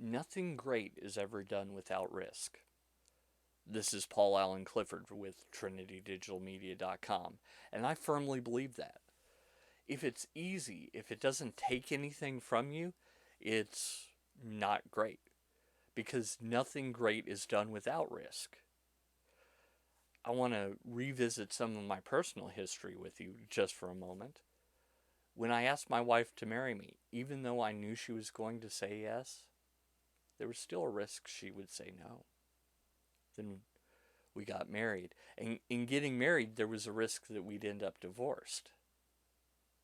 Nothing great is ever done without risk. This is Paul Allen Clifford with TrinityDigitalMedia.com, and I firmly believe that. If it's easy, if it doesn't take anything from you, it's not great, because nothing great is done without risk. I want to revisit some of my personal history with you just for a moment. When I asked my wife to marry me, even though I knew she was going to say yes, there was still a risk she would say no. Then we got married. And in getting married, there was a risk that we'd end up divorced.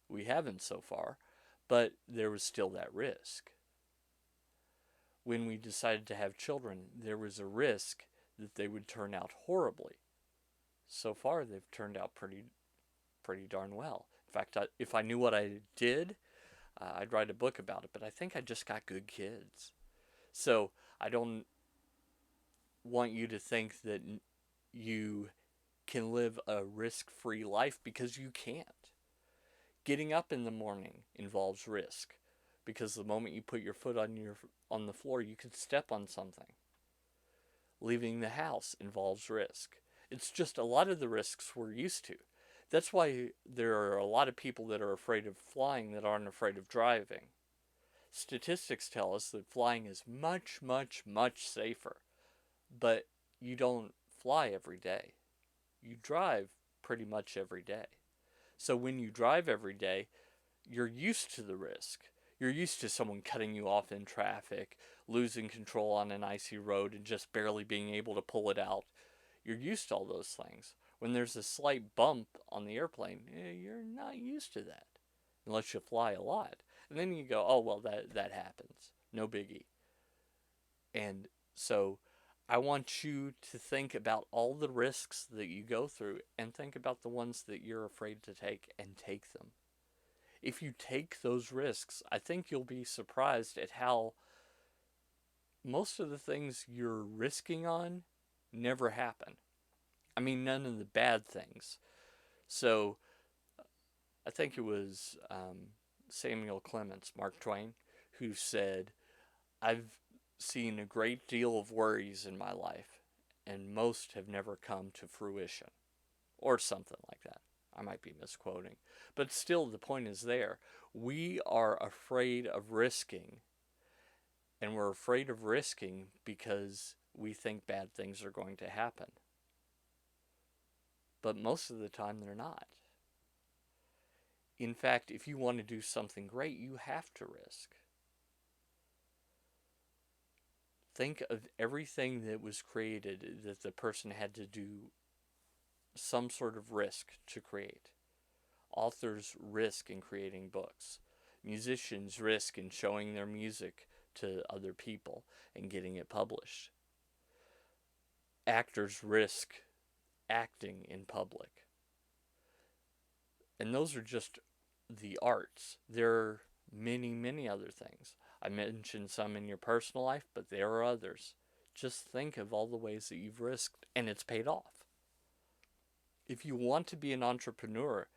We haven't so far, but there was still that risk. When we decided to have children, there was a risk that they would turn out horribly. So far, they've turned out pretty darn well. In fact, if I knew what I did, I'd write a book about it, but I think I just got good kids. So I don't want you to think that you can live a risk-free life, because you can't. Getting up in the morning involves risk, because the moment you put your foot on the floor, you could step on something. Leaving the house involves risk. It's just a lot of the risks we're used to. That's why there are a lot of people that are afraid of flying that aren't afraid of driving. Statistics tell us that flying is much, much, much safer, but you don't fly every day. You drive pretty much every day. So when you drive every day, you're used to the risk. You're used to someone cutting you off in traffic, losing control on an icy road, and just barely being able to pull it out. You're used to all those things. When there's a slight bump on the airplane, you're not used to that unless you fly a lot. And then you go, oh, well, that happens. No biggie. And so I want you to think about all the risks that you go through and think about the ones that you're afraid to take and take them. If you take those risks, I think you'll be surprised at how most of the things you're risking on never happen. I mean, none of the bad things. So I think it was Samuel Clemens, Mark Twain, who said, I've seen a great deal of worries in my life, and most have never come to fruition, or something like that. I might be misquoting. But still, the point is there. We are afraid of risking, and we're afraid of risking because we think bad things are going to happen. But most of the time, they're not. In fact, if you want to do something great, you have to risk. Think of everything that was created that the person had to do some sort of risk to create. Authors risk in creating books. Musicians risk in showing their music to other people and getting it published. Actors risk acting in public. And those are just the arts. There are many, many other things. I mentioned some in your personal life, but there are others. Just think of all the ways that you've risked and it's paid off. If you want to be an entrepreneur,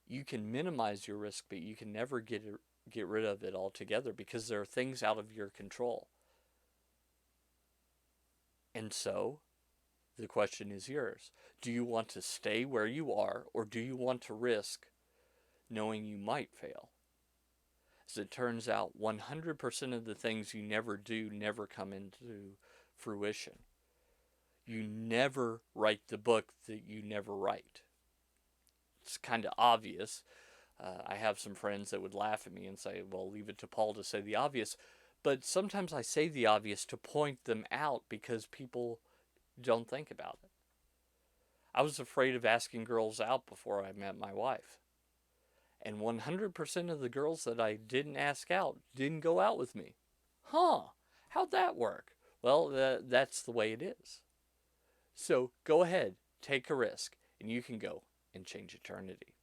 you can minimize your risk, but you can never get rid of it altogether, because there are things out of your control. And so, the question is yours. Do you want to stay where you are, or do you want to risk knowing you might fail? As it turns out, 100% of the things you never do never come into fruition. You never write the book that you never write. It's kind of obvious. I have some friends that would laugh at me and say, well, leave it to Paul to say the obvious. But sometimes I say the obvious to point them out, because people don't think about it. I was afraid of asking girls out before I met my wife. And 100% of the girls that I didn't ask out didn't go out with me. Huh, how'd that work? Well, that's the way it is. So go ahead, take a risk, and you can go and change eternity.